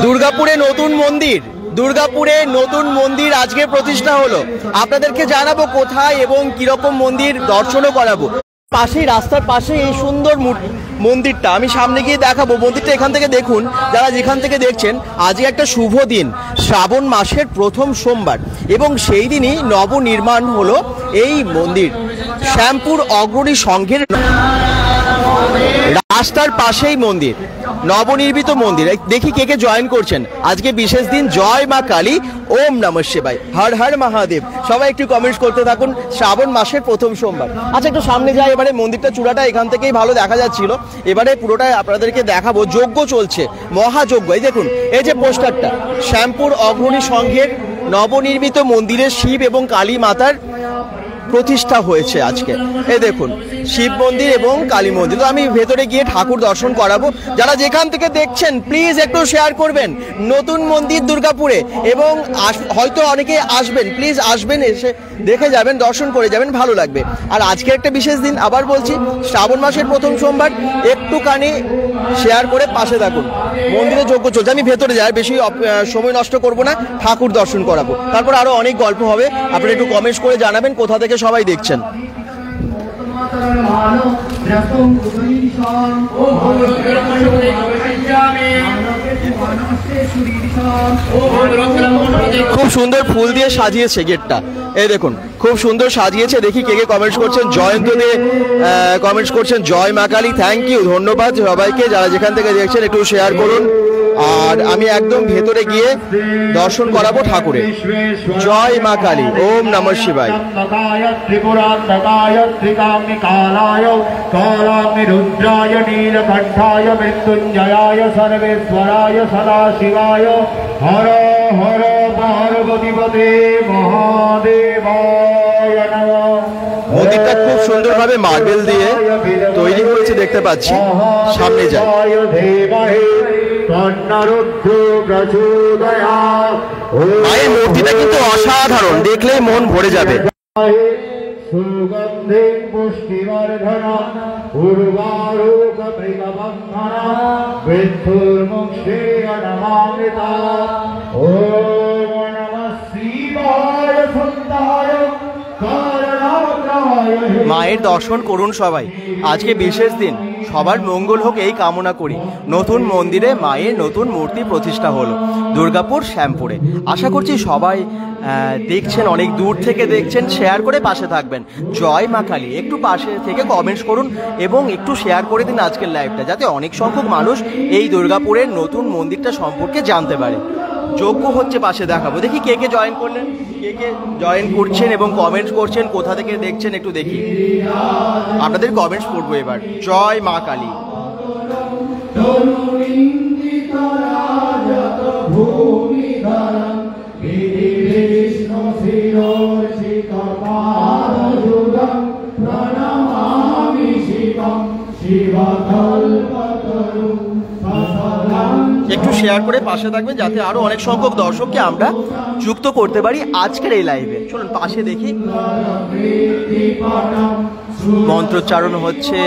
দুর্গাপুরে নতুন মন্দির, দুর্গাপুরে নতুন মন্দির আজকে প্রতিষ্ঠা হলো। আপনাদেরকে জানাবো কোথায় এবং কিরকম মন্দির দর্শনও করাবো। পাশেই, রাস্তার পাশে এই সুন্দর মন্দিরটা আমি সামনে গিয়ে দেখাবো। মন্দিরটা এখান থেকে দেখুন, যারা যেখান থেকে দেখছেন। আজকে একটা শুভ দিন, শ্রাবণ মাসের প্রথম সোমবার, এবং সেই দিনই নবনির্মাণ হলো এই মন্দির। শ্যামপুর অগ্রণী সংঘের রাস্তার পাশেই মন্দির, নবনির্মিত মন্দির। দেখি কে কে জয়েন করছেন। আজকে বিশেষ দিন, জয় মা কালী, ওম নমঃ শিবায়, হর হর মহাদেব। সবাই একটু কমেন্টস করতে থাকুন। শ্রাবণ মাসের প্রথম সোমবার। আচ্ছা, একটু সামনে যাই। এবারে মন্দিরটা চূড়াটা এখান থেকেই ভালো দেখা যাচ্ছিল, এবারে পুরোটাই আপনাদেরকে দেখাবো। যজ্ঞ চলছে, মহাযজ্ঞ। এই দেখুন, এই যে পোস্টারটা, শ্যামপুর অগ্রণী সংঘের নবনির্মিত মন্দিরে শিব এবং কালী মাতার প্রতিষ্ঠা হয়েছে আজকে। এই দেখুন, শিব মন্দির এবং কালী মন্দির। তো আমি ভেতরে গিয়ে ঠাকুর দর্শন করাবো। যারা যেখান থেকে দেখছেন প্লিজ একটু শেয়ার করবেন। নতুন মন্দির দুর্গাপুরে, এবং হয়তো অনেকে আসবেন, প্লিজ আসবেন, এসে দেখে যাবেন, দর্শন করে যাবেন, ভালো লাগবে। আর আজকে একটা বিশেষ দিন, আবার বলছি, শ্রাবণ মাসের প্রথম সোমবার। একটুখানি শেয়ার করে পাশে থাকুন। মন্দিরে যজ্ঞ চলছে, আমি ভেতরে যাই, বেশি সময় নষ্ট করব না, ঠাকুর দর্শন করাবো। তারপর আরো অনেক গল্প হবে। আপনারা একটু কমেন্টস করে জানাবেন কোথা থেকে সবাই দেখছেন। খুব সুন্দর ফুল দিয়ে সাজিয়েছে গেটটা। এই দেখুন, খুব সুন্দর সাজিয়েছে। দেখি কে কে কমেন্টস করছেন। জয়ন্ত দে কমেন্টস করছেন, জয় মা কালী। থ্যাংক ইউ, ধন্যবাদ সবাইকে। যারা যেখান থেকে দেখছেন একটু শেয়ার করুন। আর আমি একদম ভেতরে গিয়ে দর্শন করাবো ঠাকুরের। জয় মা কালী, ওম নমঃ শিবায়। রুদ্রায় নীলকণ্ঠায় মৃত্যুঞ্জয়ায় সর্বেশ্বরায় সদাশিবায় হর হর পার্বতীপতে মহাদেবায় নমঃ। মন্দিরটা খুব সুন্দরভাবে মার্বেল দিয়ে তৈরি হয়েছে, দেখতে পাচ্ছি। সামনে যাই। মায়ের মূর্তিটা কিন্তু অসাধারণ, দেখলেই মন ভরে যাবে। সুগন্ধে পুষ্টিবর্ধনা উর্বারুক মৃগবন্ধনা বিদ্ধুর্মুক্ষে নমামৃতা। ওম নমঃ শিবায় সন্তায় কারণাগ্রহায়। মায়ের দর্শন করুন সবাই। আজকে বিশেষ দিন, সবার মঙ্গল হোক এই কামনা করি। নতুন মন্দিরে মায়ের নতুন মূর্তি প্রতিষ্ঠা হলো দুর্গাপুর শ্যামপুরে। আশা করছি সবাই দেখছেন, অনেক দূর থেকে দেখছেন। শেয়ার করে পাশে থাকবেন। জয় মা কালী। একটু পাশে থেকে কমেন্টস করুন এবং একটু শেয়ার করে দিন আজকের লাইভটা, যাতে অনেক সংখ্যক মানুষ এই দুর্গাপুরের নতুন মন্দিরটা সম্পর্কে জানতে পারে। যজ্ঞ হচ্ছে পাশে, দেখাবো। দেখি কে কে জয়েন করলেন, কে কে জয়েন করছেন এবং কমেন্টস করছেন, কোথা থেকে দেখছেন একটু দেখি। আপনাদের কমেন্টস পড়বো এবার। জয় মা কালী। একটু শেয়ার করে পাশে থাকবেন, যাতে আরো অনেক সংখ্যক দর্শককে আমরা যুক্ত করতে পারি আজকের এই লাইভে। চলুন পাশে দেখি। মন্ত্রোচ্চারণ হচ্ছে।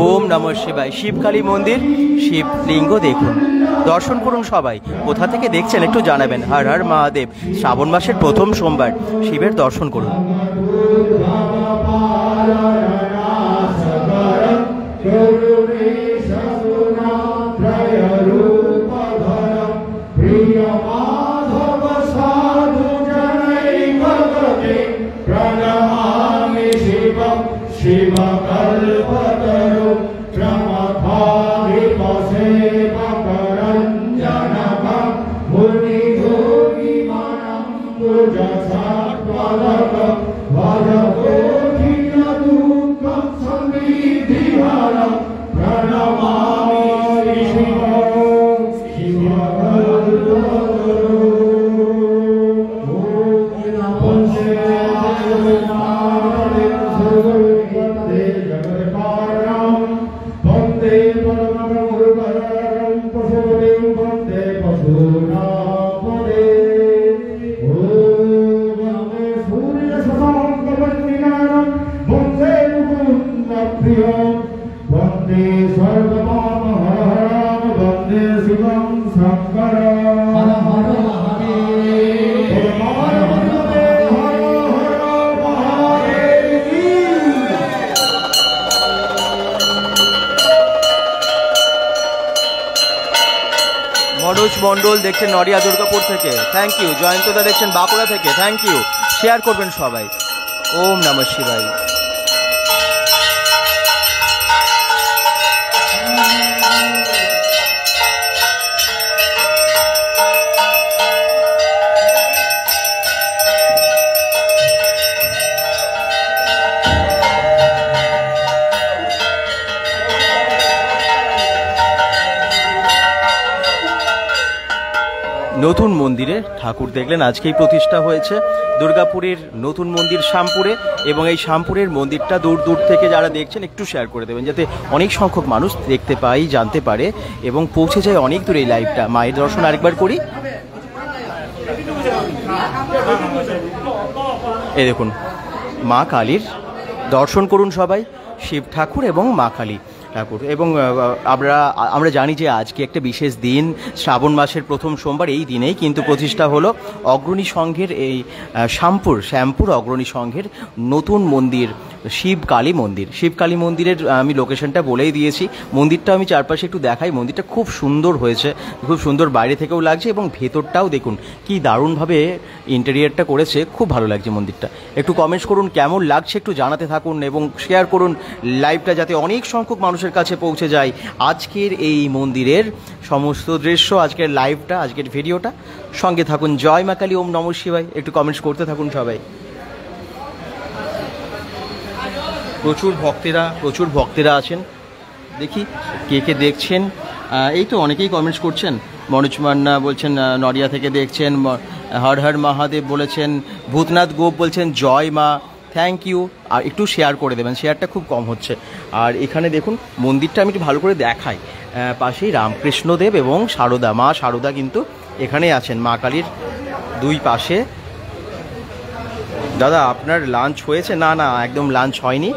ওম নমঃ শিবায়। শিবকালী মন্দির, শিবলিঙ্গ দেখুন, দর্শন করুন সবাই। কোথা থেকে দেখছেন একটু জানাবেন। হর হর মহাদেব। শ্রাবণ মাসের প্রথম সোমবার, শিবের দর্শন করুন। शिवकल्पतरु प्रमथाभिपसेवकरञ्जनकं मुनियोगिमानं पूजसात्पदकं वरदोऽखिलदुःखं सन्निधिहरं प्रणमामि वन्दे सर्वमामहरं वन्दे शिवं शङ्करं हर हर महादेव हर हर महादेव। মনোজ মণ্ডল দেখছেন নড়িয়া দুর্গাপুর থেকে, থ্যাংক ইউ। জয়ন্তদা দেখছেন বাঁকুড়া থেকে, থ্যাংক ইউ। শেয়ার করবেন সবাই। ওম নমঃ শিবায়। নতুন মন্দিরে ঠাকুর দেখলেন, আজকেই প্রতিষ্ঠা হয়েছে দুর্গাপুরের নতুন মন্দির শ্যামপুরে, এবং এই শ্যামপুরের মন্দিরটা দূর দূর থেকে যারা দেখছেন একটু শেয়ার করে দেবেন, যাতে অনেক সংখ্যক মানুষ দেখতে পাই, জানতে পারে এবং পৌঁছে যায় অনেক দূর এই লাইভটা। মায়ের দর্শন আরেকবার করি। এই দেখুন মা কালীর দর্শন করুন সবাই, শিব ঠাকুর এবং মা কালী ঠাকুর। এবং আমরা জানি যে আজকে একটা বিশেষ দিন, শ্রাবণ মাসের প্রথম সোমবার। এই দিনেই কিন্তু প্রতিষ্ঠা হলো অগ্রণী সংঘের এই শ্যামপুর অগ্রণী সংঘের নতুন মন্দির শিব কালী মন্দির। শিব কালী মন্দিরের আমি লোকেশনটা বলেই দিয়েছি। মন্দিরটা আমি চারপাশে একটু দেখাই। মন্দিরটা খুব সুন্দর হয়েছে, খুব সুন্দর বাইরে থেকেও লাগছে এবং ভেতরটাও দেখুন কি দারুণভাবে ইন্টেরিয়ারটা করেছে, খুব ভালো লাগছে মন্দিরটা। একটু কমেন্টস করুন কেমন লাগছে, একটু জানাতে থাকুন এবং শেয়ার করুন লাইভটা, যাতে অনেক সংখ্যক মানুষের কাছে পৌঁছে যায় আজকের এই মন্দিরের সমস্ত দৃশ্য, আজকের লাইভটা, আজকের ভিডিওটা। সঙ্গে থাকুন। জয় মা কালী, ওম নমঃ শিবায়। একটু কমেন্টস করতে থাকুন সবাই। প্রচুর ভক্তেরা আছেন, দেখি কে কে দেখছেন। এই তো অনেকেই কমেন্টস করছেন। মনোজ মান্না বলছেন নড়িয়া থেকে দেখছেন, হর হর মহাদেব বলেছেন, ভূতনাথ গোপ বলছেন জয় মা, থ্যাংক ইউ। আর একটু শেয়ার করে দেবেন, শেয়ারটা খুব কম হচ্ছে। আর এখানে দেখুন মন্দিরটা আমি একটু ভালো করে দেখাই। পাশেই রামকৃষ্ণদেব এবং সারদা, মা সারদা কিন্তু এখানে আছেন মা কালীর দুই পাশে। দাদা আপনার লাঞ্চ হয়েছে? না না, একদম লাঞ্চ হয়নি।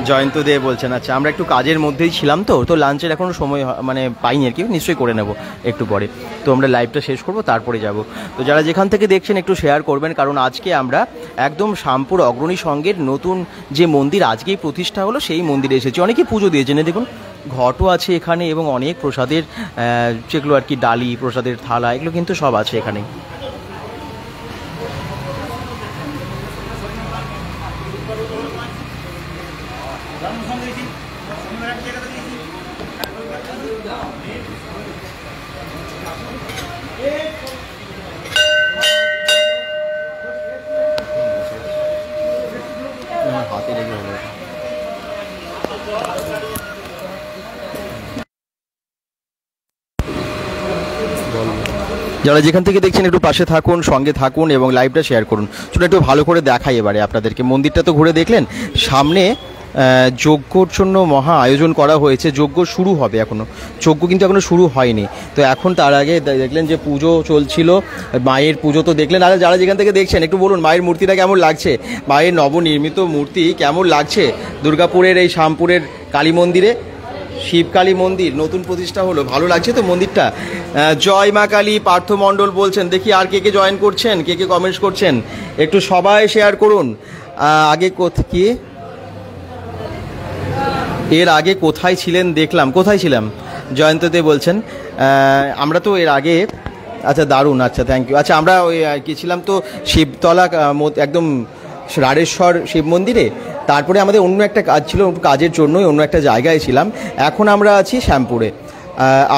জয়ন্ত দে বলছেন, আচ্ছা আমরা একটু কাজের মধ্যেই ছিলাম, তো লাঞ্চের এখনও সময় মানে পাইনি আর কি, নিশ্চয়ই করে নেব একটু পরে। তো আমরা লাইভটা শেষ করব, তারপরে যাব। তো যারা যেখান থেকে দেখছেন একটু শেয়ার করবেন, কারণ আজকে আমরা একদম শ্যামপুর অগ্রণী সংঘের নতুন যে মন্দির আজকেই প্রতিষ্ঠা হলো সেই মন্দিরে এসেছি। অনেকেই পুজো দিয়েছেন, দেখুন ঘটও আছে এখানে এবং অনেক প্রসাদের যেগুলো আর কি ডালি, প্রসাদের থালা, এগুলো কিন্তু সব আছে এখানে। হাতে লেগে হলো। যারা যেখান থেকে দেখছেন একটু পাশে থাকুন, সঙ্গে থাকুন এবং লাইভটা শেয়ার করুন। চলুন একটু ভালো করে দেখাই এবারে আপনাদেরকে। মন্দিরটা তো ঘুরে দেখলেন, সামনে যজ্ঞর জন্য মহা আয়োজন করা হয়েছে। যজ্ঞ শুরু হবে, এখনও যজ্ঞ কিন্তু এখনও শুরু হয়নি। তো এখন তার আগে দেখলেন যে পুজো চলছিল, মায়ের পুজো তো দেখলেন। আর যারা যেখান থেকে দেখছেন একটু বলুন মায়ের মূর্তিটা কেমন লাগছে, মায়ের নবনির্মিত মূর্তি কেমন লাগছে দুর্গাপুরের এই শ্যামপুরের কালী মন্দিরে। শিবকালী মন্দির নতুন প্রতিষ্ঠা হলো, ভালো লাগছে তো মন্দিরটা। জয় মা কালী পার্থ মণ্ডল বলছেন। দেখি আর কে কে জয়েন করছেন, কে কে কমেন্টস করছেন, একটু সবাই শেয়ার করুন। আগে কি এর আগে কোথায় ছিলেন দেখলাম, কোথায় ছিলাম জয়ন্ততে বলছেন। আমরা তো এর আগে, আচ্ছা দারুণ, আচ্ছা থ্যাংক ইউ। আচ্ছা আমরা ওই গেছিলাম তো শিবতলা একদম রাড়েশ্বর শিব মন্দিরে, তারপরে আমাদের অন্য একটা কাজ ছিল, কাজের জন্যই অন্য একটা জায়গায় ছিলাম। এখন আমরা আছি শ্যামপুরে।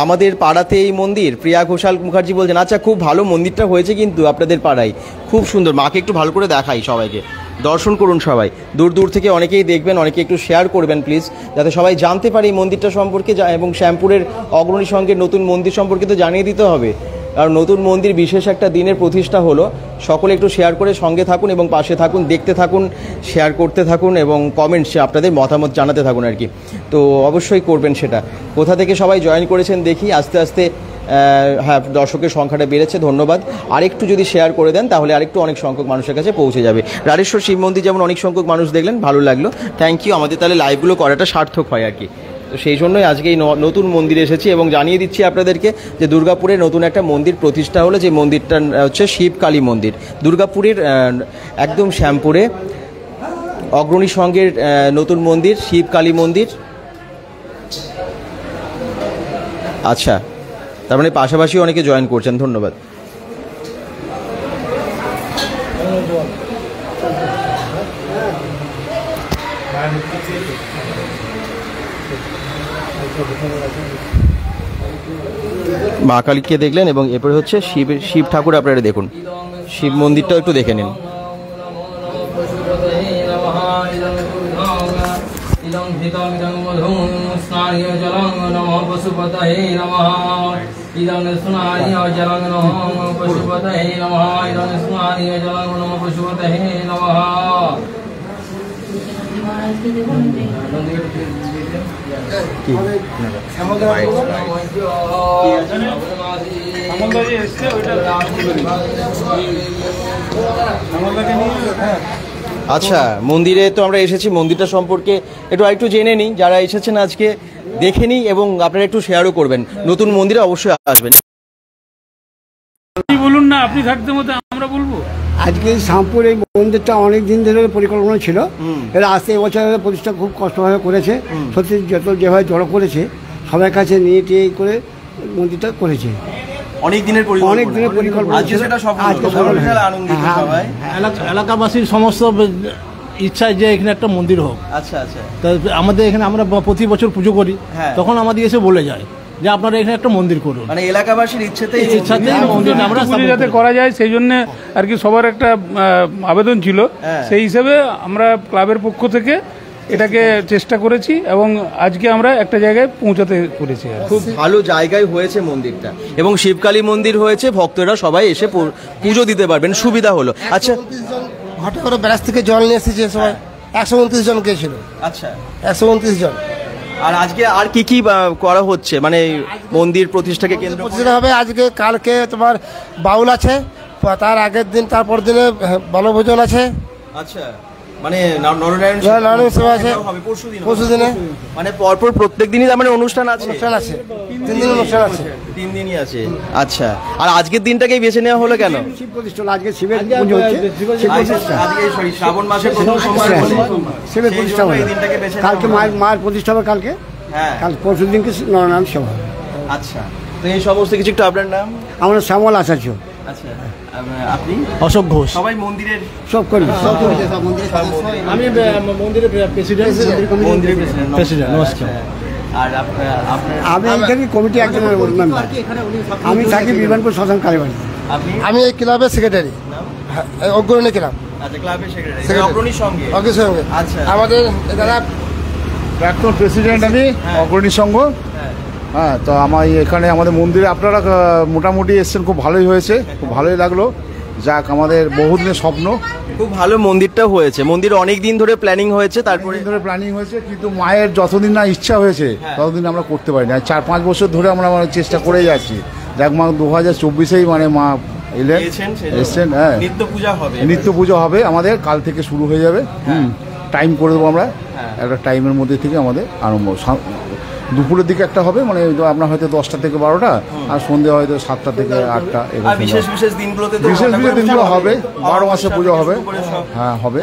আমাদের পাড়াতে এই মন্দির, প্রিয়া ঘোষাল মুখার্জি বলছেন আচ্ছা খুব ভালো মন্দিরটা হয়েছে কিন্তু আপনাদের পাড়ায়, খুব সুন্দর। মাকে একটু ভালো করে দেখাই, সবাইকে দর্শন করুন সবাই, দূর দূর থেকে অনেকেই দেখবেন, অনেকে একটু শেয়ার করবেন প্লিজ, যাতে সবাই জানতে পারে এই মন্দিরটা সম্পর্কে, এবং শ্যামপুরের অগ্রণী সঙ্গে নতুন মন্দির সম্পর্কে তো জানিয়ে দিতে হবে। কারণ নতুন মন্দির বিশেষ একটা দিনের প্রতিষ্ঠা হলো। সকলে একটু শেয়ার করে সঙ্গে থাকুন এবং পাশে থাকুন, দেখতে থাকুন, শেয়ার করতে থাকুন এবং কমেন্টসে আপনাদের মতামত জানাতে থাকুন আর কি। তো অবশ্যই করবেন সেটা। কোথা থেকে সবাই জয়েন করেছেন দেখি, আস্তে আস্তে হ্যাঁ দর্শকের সংখ্যাটা বেড়েছে, ধন্যবাদ। আরেকটু যদি শেয়ার করে দেন তাহলে আরেকটু অনেক সংখ্যক মানুষের কাছে পৌঁছে যাবে। রাড়েশ্বর শিব মন্দির যেমন অনেক সংখ্যক মানুষ দেখলেন, ভালো লাগলো, থ্যাংক ইউ। আমাদের তাহলে লাইভগুলো করাটা সার্থক হয় আর কি। তো সেই জন্যই আজকে এই নতুন মন্দিরে এসেছি এবং জানিয়ে দিচ্ছি আপনাদেরকে যে দুর্গাপুরে নতুন একটা মন্দির প্রতিষ্ঠা হলো, যে মন্দিরটা হচ্ছে শিব কালী মন্দির। দুর্গাপুরের একদম শ্যামপুরে অগ্রণী সংঘের নতুন মন্দির শিব কালী মন্দির। আচ্ছা, তার মানে পাশাপাশি অনেকে জয়েন করছেন, ধন্যবাদ। মা কালীকে দেখলেন এবং এরপরে হচ্ছে শিব ঠাকুর, আপনারা দেখুন শিব মন্দিরটাও একটু দেখে নিন। আচ্ছা, মন্দিরে তো আমরা এসেছি, মন্দিরটা সম্পর্কে একটু আরেকটু জেনে নিই। যারা এসেছেন আজকে দেখে নিই এবং আপনারা একটু শেয়ারও করবেন। নতুন মন্দিরে অবশ্যই আসবেন। বলুন না, আপনি থাকতে মতো আমরা বলবো। আজকে শ্যামপুর এই মন্দিরটা অনেক দিন ধরে পরিকল্পনা ছিল, এরা আসতে এবছর প্রতিষ্ঠা খুব কষ্টভাবে করেছে। সত্যি যত যেভাবে জড়ো করেছে সবার কাছে নিয়ে টিয়ে করে মন্দিরটা করেছে। অনেক দিনের পরিকল্পনা এলাকাবাসীর সমস্ত ইচ্ছা যে এখানে একটা মন্দির হোক। আচ্ছা আচ্ছা। তা আমাদের এখানে আমরা প্রতি বছর পুজো করি, তখন আমাদের এসে বলে যায় যে আপনারা এখানে একটা মন্দির করুন, মানে এলাকাবাসীর ইচ্ছাতেই মন্দিরটা আমরা যাতে করা যায় সেই জন্য আর কি সবার একটা আবেদন ছিল। সেই হিসেবে আমরা ক্লাবের পক্ষ থেকে এটাকে চেষ্টা করেছি এবং আজকে আমরা একটা জায়গায় পৌঁছাতে করেছি। খুব ভালো জায়গায় হয়েছে মন্দিরটা এবং শিবকালী মন্দির হয়েছে, ভক্তরা সবাই এসে পুজো দিতে পারবেন, সুবিধা হলো। আচ্ছা, ঘাটে করে ব্যারাজ থেকে জল নিয়ে এসেছে সবাই, 129 জন গিয়েছিল। আচ্ছা, 129 জন। আর আজকে আর কি কি করা হচ্ছে, মানে মন্দির প্রতিষ্ঠাকে কেন্দ্র প্রতিষ্ঠা হবে আজকে? কালকে তোমার বাউল আছে, তার আগের দিন তারপর দিনে বনভোজন আছে। আচ্ছা, মানে নরনারায়ণ সেবা আছে পরশু দিনে, মানে পরপর প্রত্যেক দিনই তার মানে অনুষ্ঠান আছে। 3 দিন অনুষ্ঠান আছে, 3 দিনই আছে। আচ্ছা, আর আজকের দিনটাকেই বেছে নেওয়া হলো কেন? শিব প্রতিষ্ঠা, আজকে শিবের পুজো হচ্ছে, শিব প্রতিষ্ঠা, আজকে শ্রাবণ মাসের প্রথম সোমবার বলে শিবের প্রতিষ্ঠা হবে। কালকে মায়ের প্রতিষ্ঠা হবে, কালকে কাল পরশু দিনকে নরনারায়ণ সেবা। আচ্ছা, তো এই সমস্ত কিছু একটু আপনার নাম? আমরা শ্যামল আচার্য। আচ্ছা, আপনি? অশোক ঘোষ। সবাই মন্দিরের সব করি। আমি মন্দিরের প্রেসিডেন্ট। নমস্কার। আর আপনার? আমি এইখানে কমিটি একজনের মেম্বার। আমি থাকি বিমানপুর শ্মশান কালীবাড়ি। আমি এই ক্লাবের সেক্রেটারি, অগ্রণী ক্লাব। আচ্ছা, ক্লাবের সেক্রেটারি, অগ্রণী সঙ্গে। আচ্ছা, আমাদের দাদা প্রাক্তন প্রেসিডেন্ট আমি, অগ্রণী সংঘ। হ্যাঁ, তো আমার এখানে আমাদের মন্দিরে আপনারা মোটামুটি এসছেন, খুব ভালোই হয়েছে, খুব ভালোই লাগলো। যাক, আমাদের বহুদিনের স্বপ্ন। খুব ভালো মন্দিরটা হয়েছে, মন্দির অনেক দিন ধরে প্ল্যানিং হয়েছে, তারপরে প্ল্যানিং হয়েছে, কিন্তু মায়ের যতদিন না ইচ্ছা হয়েছে ততদিন আমরা করতে পারিনি। 4-5 বছর ধরে আমরা চেষ্টা করেই যাচ্ছি। দেখ মা, 2024-এই মানে মা এসছেন। হ্যাঁ, নিত্য পুজো হবে আমাদের, কাল থেকে শুরু হয়ে যাবে। টাইম করে দেবো আমরা, একটা টাইমের মধ্যে থেকে আমাদের আরম্ভ। দুপুরের দিকে একটা হবে, মানে আপনার হয়তো 10টা থেকে 12টা, আর সন্ধ্যে হয়তো 7টা থেকে 8টা। বিশেষ দিনগুলো হবে, 12 মাসে পুজো হবে। হ্যাঁ, হবে।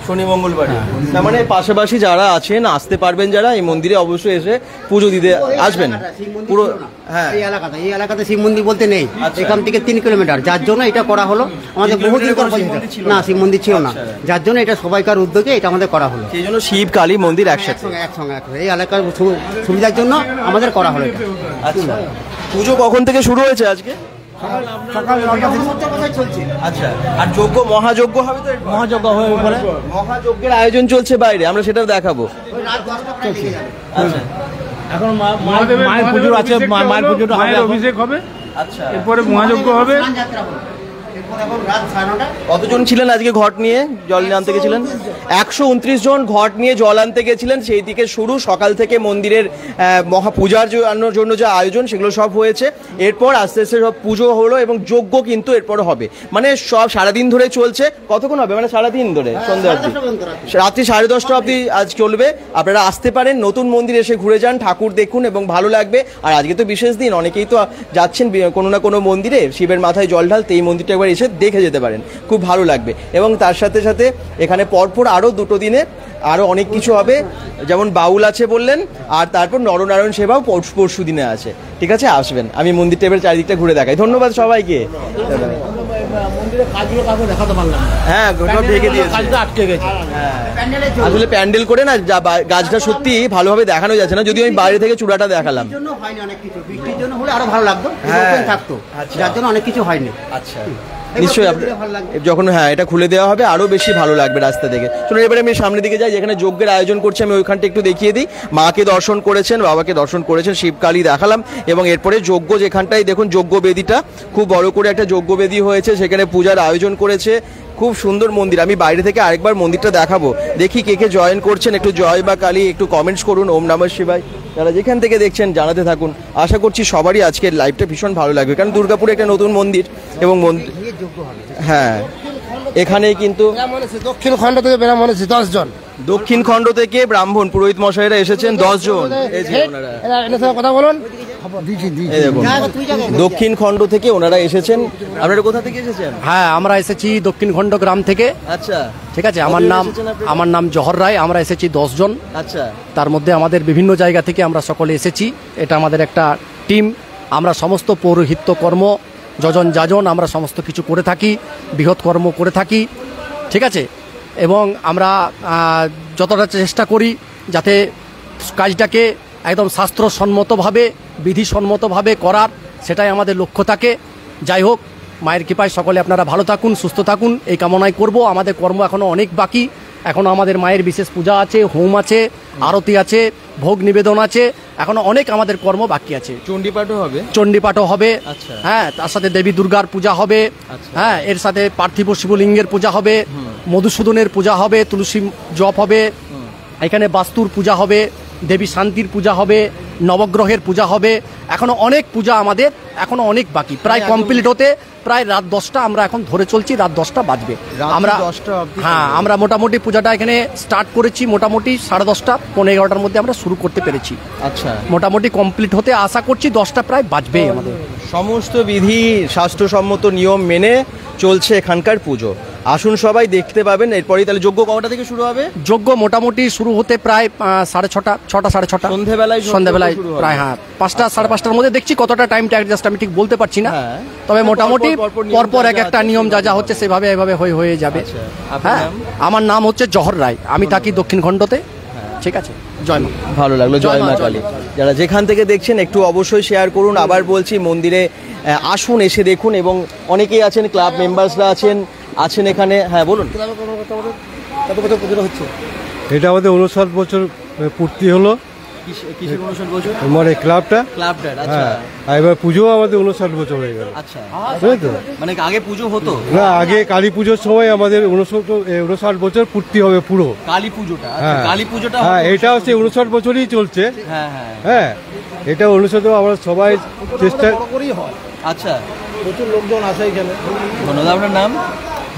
শনি মঙ্গলবারে। তার মানে পাশাপাশি যারা আছেন আসতে পারবেন যারা এই মন্দিরে অবশ্যই এসে পুজো দিতে আসবেন। পুরো হ্যাঁ এই এলাকাতে শিব মন্দির বলতে নেই, এখান থেকে 3 কিলোমিটার, যার জন্য এটা করা হলো। আমাদের বহুদিন পর না শিব মন্দির ছিল না, যার জন্য এটা সবাইকার উদ্যোগে এটা আমাদের করা হলো। সেই জন্য শিব কালী মন্দির একসাথে একসঙ্গে এই এলাকার সুবিধার জন্য আমাদের করা হলো এটা। আচ্ছা, পুজো কখন থেকে শুরু হয়েছে আজকে? সকাল 9টা থেকে চলছে। আচ্ছা, আর যজ্ঞ মহাযজ্ঞ হবে তো? মহাযজ্ঞ হয়ে পরে মহাযজ্ঞের আয়োজন চলছে বাইরে, আমরা সেটাও দেখাবো। আচ্ছা, এখন মায়ের পুজো আছে, মায়ের পুজোটা হবে, মায়ের অভিষেক হবে, আচ্ছা, এরপরে মহাযজ্ঞ হবে। কতজন ছিলেন আজকে ঘট নিয়ে জল আনতে গেছিলেন? 129 জন ঘট নিয়ে জল আনতে গেছিলেন। সেই দিকে শুরু, সকাল থেকে মন্দিরের মহাপূজার জন্য যে আয়োজন সেগুলো সব হয়েছে। এরপর আস্তে আস্তে সব পুজো হলো এবং যজ্ঞ কিন্তু এরপর হবে। মানে সব সারাদিন ধরে চলছে। কতক্ষণ হবে? মানে সারাদিন ধরে সন্ধ্যা অবধি, রাত্রি 10:30 অবধি আজ চলবে। আপনারা আসতে পারেন, নতুন মন্দির এসে ঘুরে যান, ঠাকুর দেখুন এবং ভালো লাগবে। আর আজকে তো বিশেষ দিন, অনেকেই তো যাচ্ছেন কোনো না কোনো মন্দিরে শিবের মাথায় জল ঢালতে, এই মন্দিরটা একবার এসে দেখে যেতে পারেন, খুব ভালো লাগবে। এবং তার সাথে সাথে এখানে পরপর আরও 2 দিনে আরও অনেক কিছু হবে, যেমন বাউল আছে বললেন, আর তারপর নরনারায়ণ সেবাও পরশু দিনে আছে। ঠিক আছে, আসবেন, আমি মন্দিরটা এবার চারিদিকটা ঘুরে দেখাই। ধন্যবাদ সবাইকে। মন্দিরের কাজগুলো কাউকে দেখাতে পারলাম না, হ্যাঁ সব ঢেকে দিয়েছে, কাজটা আটকে গেছে। আসলে প্যান্ডেল করে না গাছটা সত্যি ভালোভাবে দেখানো যাচ্ছে না, যদিও আমি বাইরে থেকে চূড়াটা দেখালাম। বৃষ্টির জন্য হলে আরো ভালো লাগতো, থাকতো, যার জন্য অনেক কিছু হয়নি। আচ্ছা, নিশ্চয়ই যখন এটা খুলে দেওয়া হবে আরো বেশি ভালো লাগবে রাস্তা থেকে। চলুন এবারে আমি সামনের দিকে যাই, যেখানে যজ্ঞের আয়োজন করছে, আমি ওইখানটা একটু দেখিয়ে দিই। মাকে দর্শন করেছেন, বাবাকে দর্শন করেছেন, শিবকালী দেখালাম, এবং এরপরে যজ্ঞ যেখানটাই দেখুন যজ্ঞ বেদিটা খুব বড় করে একটা যজ্ঞ বেদি হয়েছে, সেখানে পূজার আয়োজন করেছে। খুব সুন্দর মন্দির, আমি বাইরে থেকে আরেকবার মন্দিরটা দেখাবো। দেখি কে কে জয়েন করছেন, একটু জয় মা কালী একটু কমেন্টস করুন, ওম নমঃ শিবায়। যারা যেখান থেকে দেখছেন জানাতে থাকুন। আশা করছি সবারই আজকের লাইভটা ভীষণ ভালো লাগবে, কারণ দুর্গাপুরে একটা নতুন মন্দির এবং হ্যাঁ এখানে কিন্তু দক্ষিণ খণ্ড থেকে ব্রাহ্মণ 10 জন, দক্ষিণ খণ্ড থেকে ব্রাহ্মণ পুরোহিত মশাইরা এসেছেন 10 জন। এই যে ওনারা কথা বলুন। এই দেখুন, দক্ষিণ খণ্ড থেকে ওনারা এসেছেন। আপনারা কোথা থেকে এসেছেন? হ্যাঁ, আমরা এসেছি দক্ষিণ খণ্ড গ্রাম থেকে। আচ্ছা, ঠিক আছে, আমার নাম জহর রায়। আমরা এসেছি 10 জন। আচ্ছা, তার মধ্যে আমাদের বিভিন্ন জায়গা থেকে আমরা সকলে এসেছি। এটা আমাদের একটা টিম। আমরা সমস্ত পৌরোহিত্য কর্ম, যজন যাজন আমরা সমস্ত কিছু করে থাকি, বৃহৎ কর্ম করে থাকি। ঠিক আছে, এবং আমরা যতটা চেষ্টা করি যাতে কাজটাকে একদম শাস্ত্রসম্মতভাবে, বিধিসম্মতভাবে করার, সেটাই আমাদের লক্ষ্য থাকে। যাই হোক, মায়ের কৃপায় সকলে আপনারা ভালো থাকুন, সুস্থ থাকুন, এই কামনাই করব। আমাদের কর্ম এখনও অনেক বাকি। এখনও আমাদের মায়ের বিশেষ পূজা আছে, হোম আছে, আরতি আছে, ভোগ নিবেদন আছে, এখনো অনেক আমাদের কর্ম বাকি আছে। চণ্ডীপাঠও হবে। হ্যাঁ, তার সাথে দেবী দুর্গার পূজা হবে। হ্যাঁ, এর সাথে পার্থিব শিবলিঙ্গের পূজা হবে, মধুসূদনের পূজা হবে, তুলসী জপ হবে, এখানে বাস্তুর পূজা হবে, দেবী শান্তির পূজা হবে, নবগ্রহের পূজা হবে। এখনো অনেক পূজা আমাদের এখনো অনেক বাকি, প্রায় কমপ্লিট হতে প্রায় রাত 10টা আমরা এখন ধরে চলছি, রাত 10টা বাজবে। আমরা মোটামুটি পূজাটা এখানে স্টার্ট করেছি, মোটামুটি 10:30 পৌনে 11টার মধ্যে আমরা শুরু করতে পেরেছি। আচ্ছা, মোটামুটি কমপ্লিট হতে আশা করছি 10টা প্রায় বাজবে। আমাদের সমস্ত বিধি স্বাস্থ্যসম্মত নিয়ম মেনে চলছে এখানকার পুজো। আসুন সবাই দেখতে পাবেন। এরপরেই তাহলে যজ্ঞ কটা থেকে শুরু হবে? যজ্ঞ মোটামুটি শুরু হতে প্রায় 6:30, 6:30 সন্ধ্যাবেলায় প্রায় 5টা 5:30টার মধ্যে। দেখছি কতটা টাইমটা অ্যাডজাস্ট আমি ঠিক বলতে পারছি না, তবে মোটামুটি পরপর একটা নিয়ম যা হচ্ছে সেভাবে এভাবে হয়ে যাবে। হ্যাঁ, আমার নাম হচ্ছে জহর রায়, আমি থাকি দক্ষিণ খণ্ডতে। ঠিক আছে, জয় মা। ভালো লাগলো, জয় মা কালী। যারা যেখান থেকে দেখছেন একটু অবশ্যই শেয়ার করুন। আবার বলছি, মন্দিরে আসুন, এসে দেখুন, এবং অনেকেই আছেন, ক্লাব মেম্বার্সরা আছেন এখানে। হ্যাঁ বলুন। এটা আমাদের 59 বছর পূর্তি হলো। কিসের 59 বছর? মানে ক্লাবটা। আচ্ছা, এবার পুজো আমাদের 59 বছর হয়ে গেল। আচ্ছা, তাই তো? মানে আগে পুজো হতো না, আগে কালী পুজোর সময় আমাদের 59 বছর পূর্তি হবে পুরো কালী পুজোটা। কালী পুজোটা, হ্যাঁ, এটা হচ্ছে 59 বছরই চলছে। হ্যাঁ, এটা 59 আমরা সবাই চেষ্টা করি হয়। আচ্ছা, প্রচুর লোকজন আসে এখানে। ধন্যবাদ। আপনার নাম?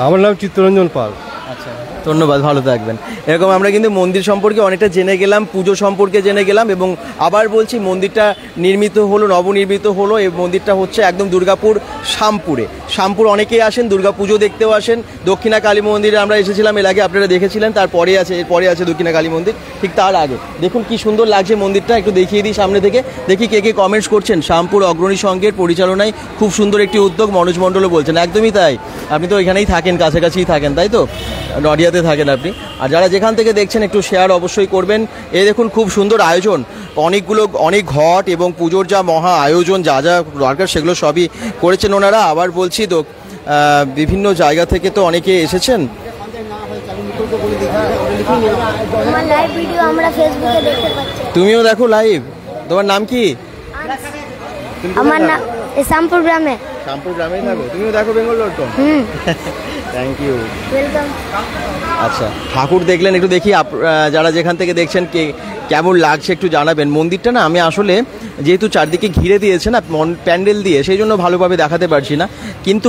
আমার নাম চিত্তরঞ্জন পাল। আচ্ছা, ধন্যবাদ, ভালো থাকবেন। এরকম আমরা কিন্তু মন্দির সম্পর্কে অনেকটা জেনে গেলাম, পুজো সম্পর্কে জেনে গেলাম, এবং আবার বলছি মন্দিরটা নির্মিত হলো, নবনির্মিত হলো। এই মন্দিরটা হচ্ছে একদম দুর্গাপুর শামপুরে। শামপুর অনেকেই আসেন, দুর্গা পুজো দেখতেও আসেন। দক্ষিণা কালী মন্দিরে আমরা এসেছিলাম এর আগে, আপনারা দেখেছিলেন। তারপরে আছে, এরপরে আছে দক্ষিণা কালী মন্দির, ঠিক তার আগে। দেখুন কি সুন্দর লাগছে মন্দিরটা, একটু দেখিয়ে দিই সামনে থেকে, দেখি কে কে কমেন্টস করছেন। শামপুর অগ্রণী সংঘের পরিচালনায় খুব সুন্দর একটি উদ্যোগ, মনোজ মণ্ডলও বলছেন। একদমই তাই, আপনি তো এখানেই থাকেন, কাছাকাছিই থাকেন, তাই তো? নডিয়াতে থাকেন আপনি। আর যারা যেখান থেকে দেখছেন একটু শেয়ার অবশ্যই করবেন। এই দেখুন খুব সুন্দর আয়োজন, অনেক ঘট এবং পুজোর যা মহা আয়োজন, যা যা দরকার সেগুলো সবই করেছেন ওনারা। আবার বলছি তো বিভিন্ন জায়গা থেকে তো অনেকে এসেছেন। তুমিও দেখো লাইভ। তোমার নাম কি? আমার নাম শ্যামপুর গ্রামে। শ্যামপুর গ্রামেই থাকো? তুমিও দেখো Bengal dot com? Thank you, welcome. আচ্ছা, ঠাকুর দেখলেন, একটু দেখি যারা যেখান থেকে দেখছেন কেমন লাগছে একটু জানাবেন। মন্দিরটা না আমি আসলে যেহেতু চারদিকে ঘিরে দিয়েছে না প্যান্ডেল দিয়ে, সেই জন্য ভালোভাবে দেখাতে পারছি না, কিন্তু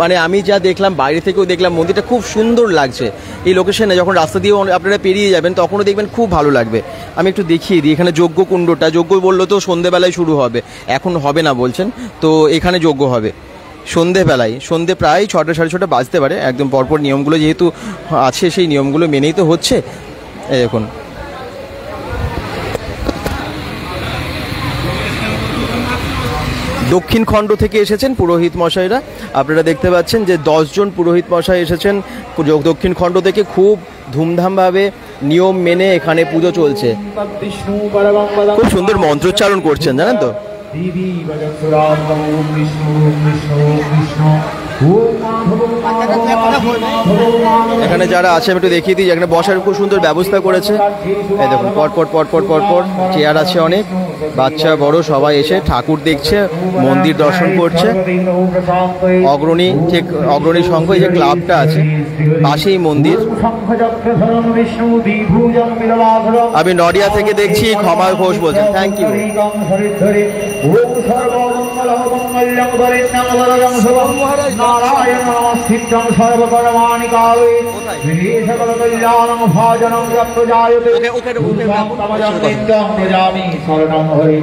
মানে আমি যা দেখলাম, বাইরে থেকেও দেখলাম, মন্দিরটা খুব সুন্দর লাগছে। এই লোকেশনে যখন রাস্তা দিয়েও আপনারা পেরিয়ে যাবেন তখনও দেখবেন খুব ভালো লাগবে। আমি একটু দেখিয়ে দিই, এখানে যজ্ঞ কুণ্ডটা, যজ্ঞ বললো তো সন্ধেবেলায় শুরু হবে, এখন হবে না বলছেন, তো এখানে যজ্ঞ হবে সন্ধেবেলায়, সন্ধে প্রায় 6টা সাড়ে 6টা বাজতে পারে। একদম পরপর নিয়মগুলো যেহেতু আছে, সেই নিয়মগুলো মেনেই তো হচ্ছে। এই দেখুন দক্ষিণ খণ্ড থেকে এসেছেন পুরোহিত মশাইরা, আপনারা দেখতে পাচ্ছেন যে 10 জন পুরোহিত মশাই এসেছেন দক্ষিণ খণ্ড থেকে। খুব ধুমধামভাবে নিয়ম মেনে এখানে পুজো চলছে, খুব সুন্দর মন্ত্রোচ্চারণ করছেন, জানেন তো? এখানে যারা আছে আমি একটু দেখিয়ে দিই, এখানে বসার খুব সুন্দর ব্যবস্থা করেছে। এই দেখুন পরপর চেয়ার আছে অনেক, বাচ্চা বড় সবাই এসে ঠাকুর দেখছে, মন্দির দর্শন করছে। অগ্রণী সংঘ, এই যে ক্লাবটা আছে পাশেই মন্দির। আমি নডিয়া থেকে দেখছি, ক্ষমা ঘোষ বলছেন, থ্যাংক ইউ। নারায়ণ নমস্কৃত্যং সর্বকর্মাণি কালে সকল কল্যাণং ভাজনং যত্রজায়তে তমজন্মিত্যং প্রজামি শরণং হরি।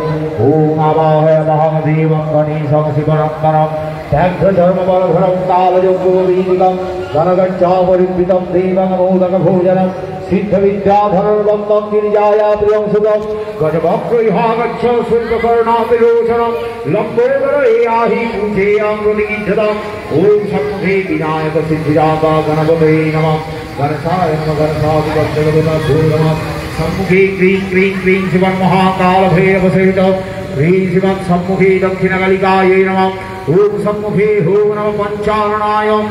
ওম আবাহয়ামহং দেবং গণেশং শিবনন্দনং ত্যাঘ্র ধর্মবলধরং কালযোগ্যবীদিকং গণগচ্ছাপরিবৃতং দেবং মোদক ভোজনং সিদ্ধ বিদ্যাধরবন্দং গিরিজায়া প্রিয়ং সুগম গজবক্রৈহাগচ্ছ শুল্ককর্ণাপিরোচনং লম্বোদর এয়াহি পূজেয়ং প্রতিগিদ্ধতং। ওম সন্মুখে বিনায়ক সিদ্ধিদাতা গণপতে নমঃ। গণেশায় নমঃ। গণেশাদিগজ্জগদূর্গম সম্মুখে ক্লীং ক্লীং ক্লীং শিবং মহাকাল ভৈরবসহিতং ह्रीं शिवं सम्मुखे दक्षिणकालिकायै नमः। ओम सम्मुखे ओम नमः पंचाननाय ओम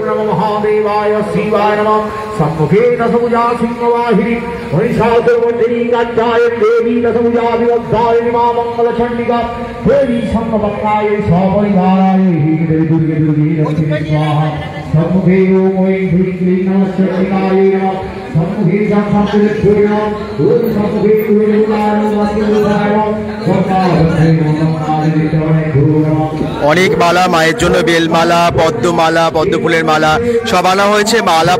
नमः महादेवाय शिवाय नमः। सम्मुखे दशभुजा सिंहवाहिनी महिषासुरमर्दिनी कात्यायनी देवी दशभुजा विवद्धारिणी मा मंगलचण्डिका देवी सर्वभक्ताय सपरिवाराय देवी दुर्गे दुर्गे लक्ष्मी स्वाहा। सम्मुखे ओम ऐं ह्रीं क्लीं नमः चण्डिकायै नमः। सम्मुखे संसंकृत्यै नमः। ओम सम्मुखे অনেক মালা, মায়ের জন্য বেলমালা, পদ্মমালা, পদ্মফুলের মালা সব আনা হয়েছে। মালা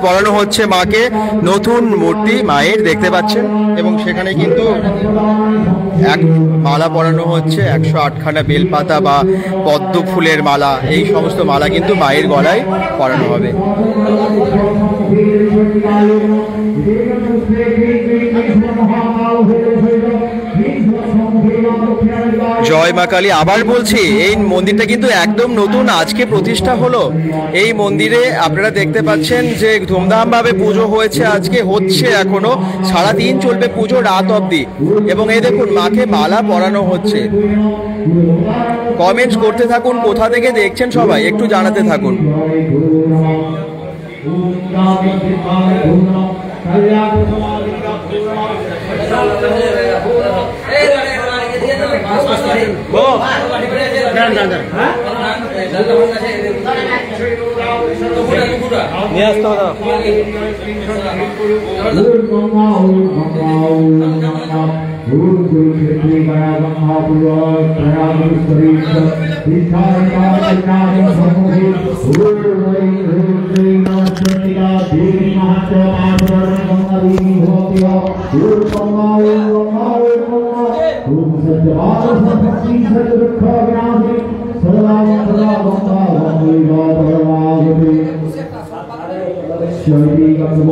পরানো হচ্ছে মাকে, নতুন মূর্তি মায়ের দেখতে পাচ্ছেন। এবং সেখানে কিন্তু এক মালা পরানো হচ্ছে, 108খানা বেলপাতা বা পদ্ম ফুলের মালা, এই সমস্ত মালা কিন্তু মায়ের গলায় পরানো হবে। জয় মা কালী। আবার বলছি, এই মন্দিরটা কিন্তু একদম নতুন, আজকে প্রতিষ্ঠা হলো। এই মন্দিরে আপনারা দেখতে পাচ্ছেন যে ধুমধামভাবে পুজো হয়েছে, আজকে হচ্ছে, এখনো সারাদিন চলবে পুজো, রাত অবধি। এবং এই দেখুন মাকে মালা পরানো হচ্ছে। কমেন্টস করতে থাকুন, কোথা থেকে দেখছেন সবাই একটু জানাতে থাকুন। নিয়ে আসতে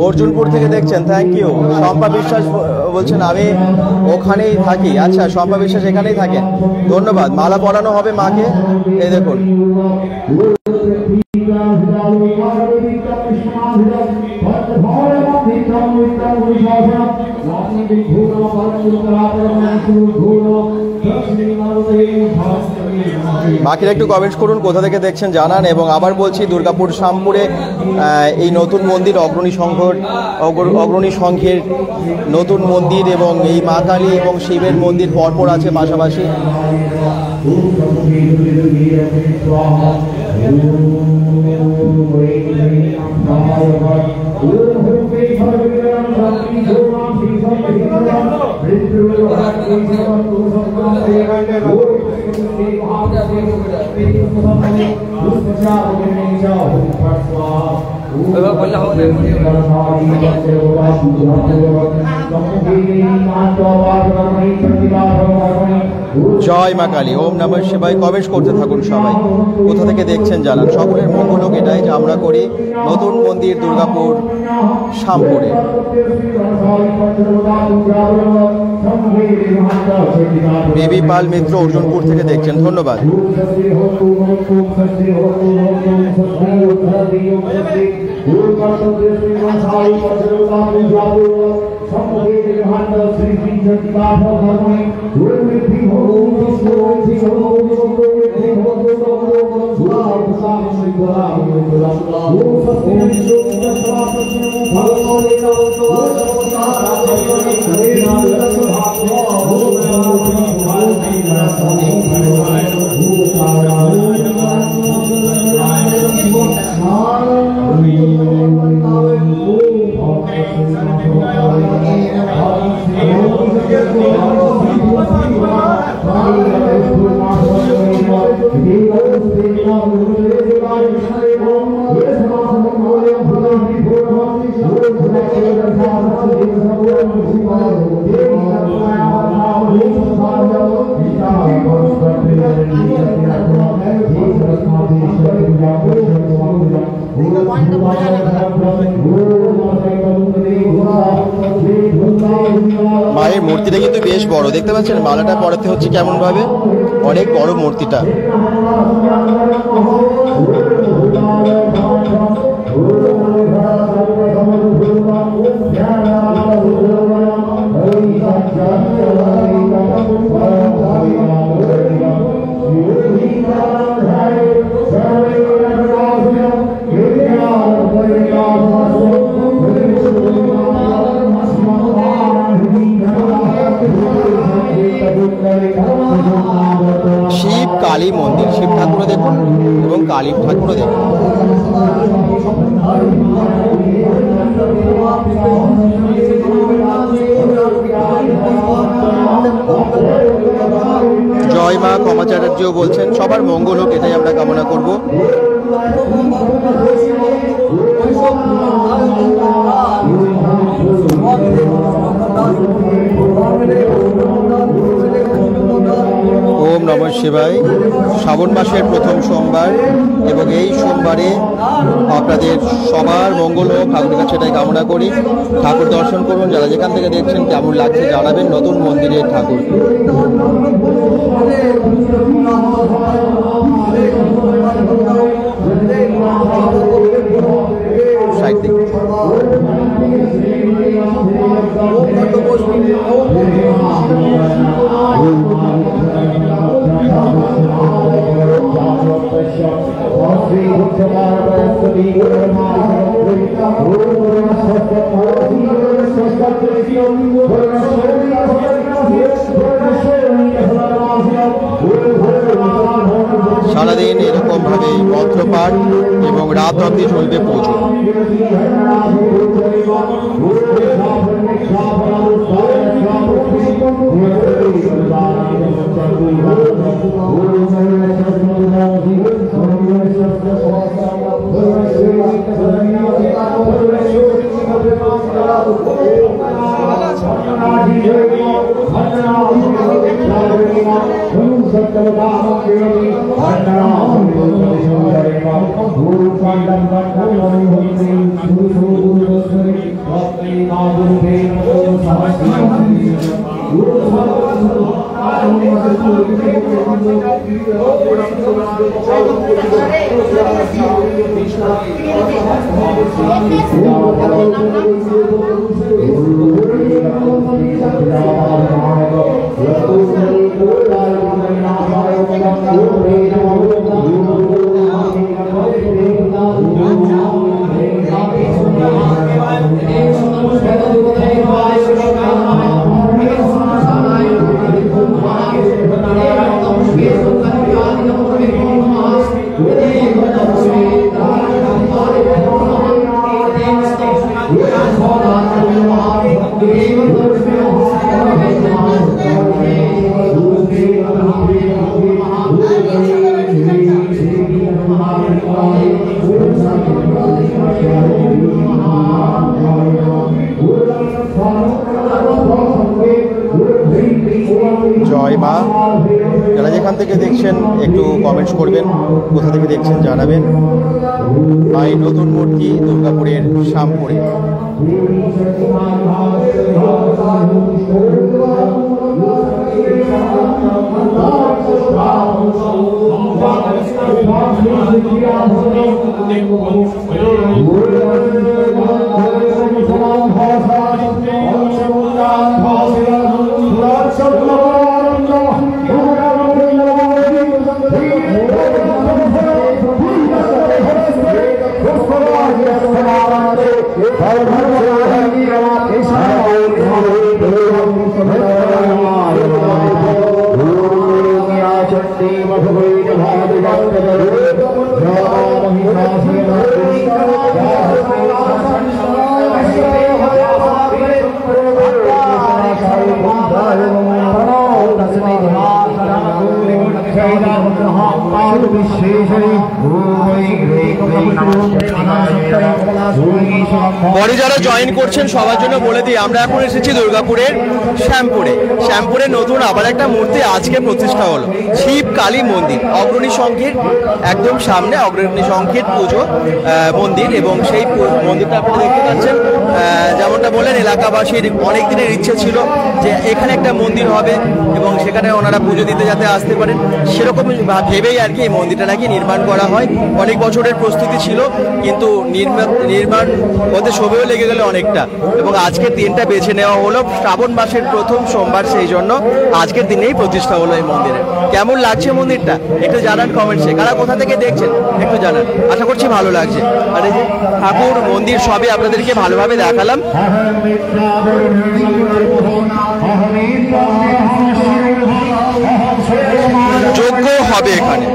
অর্জুনপুর থেকে দেখছেন, থ্যাংক ইউ। শম্পা বিশ্বাস বলছেন আমি ওখানেই থাকি। আচ্ছা, শম্পা বিশ্বাস এখানেই থাকেন, ধন্যবাদ। মালা পরানো হবে মাকে, এই দেখুন। বাকিরা একটু কমেন্টস করুন, কোথা থেকে দেখছেন জানান। এবং আবার বলছি, দুর্গাপুর শ্যামপুরে এই নতুন মন্দির অগ্রণী সংঘের নতুন মন্দির, এবং এই মা কালী এবং শিবের মন্দির পরপর আছে পাশাপাশি। জয় মা কালী, ওম নমঃ শিবায়। কমেন্টস করতে থাকুন সবাই, কোথা থেকে দেখছেন জানান। সকলের মঙ্গল হোক, এটাই যে আমরা করি। নতুন মন্দির দুর্গাপুর শ্যামপুরে। বেবি পাল মিত্র অর্জুনপুর থেকে দেখছেন, ধন্যবাদ। মায়ের মূর্তিটা কিন্তু বেশ বড়, দেখতে পাচ্ছেন। মালাটা পরাতে হচ্ছে কেমন ভাবে, অনেক বড় মূর্তিটা। শিব কালী মন্দির, শিব ঠাকুরও দেখুন এবং কালী ঠাকুরও দেখুন। জয় মা। ক্ষমা চ্যাটার্জিও বলছেন সবার মঙ্গল হোক, এটাই আমরা কামনা করব। ওম নমঃ শিবায়। শ্রাবণ মাসের প্রথম সোমবার, এবং এই সোমবারে আপনাদের সবার মঙ্গল হোক, ঠাকুরের কাছে এটাই কামনা করি। ঠাকুর দর্শন করুন, যারা যেখান থেকে দেখছেন কেমন লাগছে জানাবেন। নতুন মন্দিরের ঠাকুর। সারাদিন এরকম ভাবে মন্ত্রপাঠ এবং রাত অবধি চলবে পুজো। জয় মা। যারা যেখান থেকে দেখছেন একটু কমেন্টস করবেন, কোথা থেকে দেখছেন জানাবেন। এই নতুন মূর্তি দুর্গাপুরের শ্যামপুরে। পরে যারা জয়েন করছেন সবার জন্য বলে দিই, আমরা এখন এসেছি দুর্গাপুরের শ্যামপুরে। শ্যামপুরে নতুন আবার একটা মূর্তি আজকে প্রতিষ্ঠা হলো, শিব কালী মন্দির। অগ্রণী সংঘের একদম সামনে অগ্রণী সংঘের পুজো মন্দির, এবং সেই মন্দিরটা আপনারা দেখতে পাচ্ছেন। যেমনটা বললেন, এলাকাবাসীর অনেক দিনের ইচ্ছে ছিল যে এখানে একটা মন্দির হবে এবং সেখানে ওনারা পুজো দিতে যাতে আসতে পারেন, সেরকম ভেবেই আর কি এই মন্দিরটা নাকি নির্মাণ করা হয়। অনেক বছরের প্রস্তুতি ছিল, কিন্তু নির্মাণ হতে সময়ও লেগে গেল অনেকটা, এবং আজকের দিনটা বেছে নেওয়া হলো শ্রাবণ মাসের প্রথম সোমবার, সেই জন্য আজকের দিনেই প্রতিষ্ঠা হলো এই মন্দিরে। কেমন লাগছে মন্দিরটা একটু জানান কমেন্টসে। কারা কোথা থেকে দেখছেন একটু জানান, আশা করছি ভালো লাগছে। আর এই যে ঠাকুর মন্দির সবই আপনাদেরকে ভালোভাবে দেখালাম। যজ্ঞ হবে এখানে।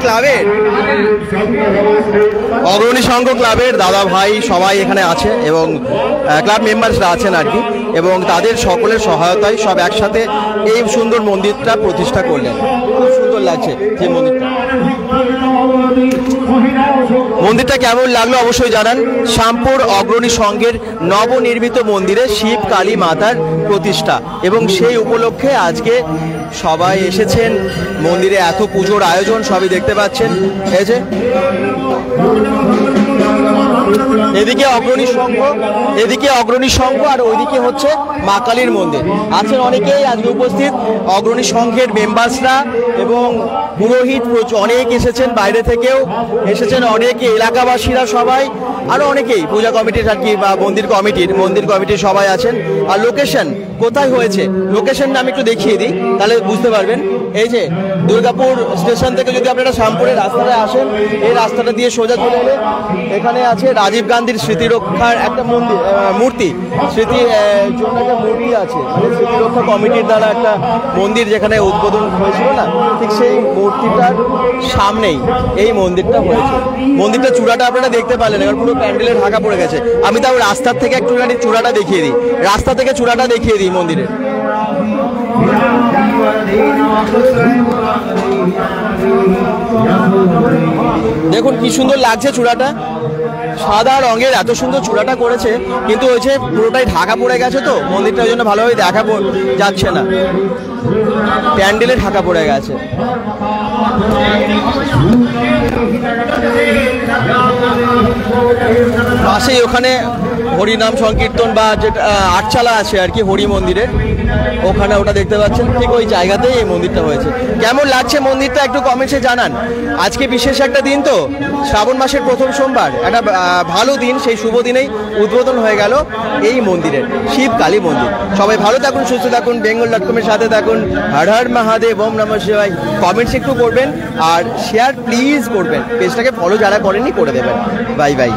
ক্লাবের অগ্রণী সংঘ ক্লাবের দাদা ভাই সবাই এখানে আছে এবং ক্লাব মেম্বার্সরা আছেন আর কি, এবং তাদের সকলের সহায়তায় সব একসাথে এই সুন্দর মন্দিরটা প্রতিষ্ঠা করলেন। খুব সুন্দর লাগছে যে মন্দিরটা। মন্দিরটা কেমন লাগলো অবশ্যই জানান। শ্যামপুর অগ্রণী সংঘের নবনির্মিত মন্দিরে শিব কালী মাতার প্রতিষ্ঠা এবং সেই উপলক্ষে আজকে সবাই এসেছেন মন্দিরে। এত পুজোর আয়োজন সবই দেখতে পাচ্ছেন। এই যে এদিকে অগ্রণী সংঘ আর ওইদিকে হচ্ছে মা কালীর মন্দির। আছেন অনেকেই আজকে উপস্থিত অগ্রণী সংঘের মেম্বার্সরা এবং পুরোহিত অনেক এসেছেন, বাইরে থেকেও এসেছেন অনেকে, এলাকাবাসীরা সবাই, আরো অনেকেই পূজা কমিটির আর কি বা মন্দির কমিটির সবাই আছেন। আর লোকেশন কোথায় হয়েছে, লোকেশনটা আমি একটু দেখিয়ে দিই তাহলে বুঝতে পারবেন। এই যে দুর্গাপুর স্টেশন থেকে যদি আপনারা শ্যামপুরের রাস্তায় আসেন, এই রাস্তাটা দিয়ে সোজা চলে এলে এখানে আছে রাজীব গান্ধীর স্মৃতিরক্ষার একটা মূর্তি, স্মৃতির জন্য একটা মূর্তি আছে, মানে স্মৃতিরক্ষা কমিটির দ্বারা একটা মন্দির যেখানে উদ্বোধন হয়েছিল না, ঠিক সেই মূর্তিটার সামনেই এই মন্দিরটা হয়েছে। মন্দিরটা চূড়াটা আপনারা দেখতে পেলেন, এবার পুরো প্যান্ডেলে ঢাকা পড়ে গেছে। আমি তাও রাস্তার থেকে একটুখানি চূড়াটা দেখিয়ে দিই, রাস্তা থেকে চূড়াটা দেখিয়ে দিই মন্দিরের। দেখুন কি সুন্দর লাগছে চূড়াটা, সাদা রঙের এত সুন্দর চূড়াটা করেছে, কিন্তু ওই যে পুরোটাই ঢাকা পড়ে গেছে তো মন্দিরটা, ওই জন্য ভালোভাবে দেখা যাচ্ছে না, প্যান্ডেলে ঢাকা পড়ে গেছে। পাশেই ওখানে হরিনাম সংকীর্তন বা যেটা আটচালা আছে আর কি হরি মন্দিরের, ওখানে ওটা দেখতে পাচ্ছেন, ঠিক ওই জায়গাতেই এই মন্দিরটা হয়েছে। কেমন লাগছে মন্দিরটা একটু কমেন্টসে জানান। আজকে বিশেষ একটা দিন তো, শ্রাবণ মাসের প্রথম সোমবার, একটা ভালো দিন, সেই শুভ দিনেই উদ্বোধন হয়ে গেল এই মন্দিরের, শিব কালী মন্দির। সবাই ভালো থাকুন, সুস্থ থাকুন, bengal.com-এর সাথে থাকুন। হর হর মহাদেব, ওম নমঃ শিবায়। কমেন্টস একটু করবেন আর শেয়ার প্লিজ করবেন, পেজটাকে ফলো যারা করেননি করে দেবেন। Bye bye.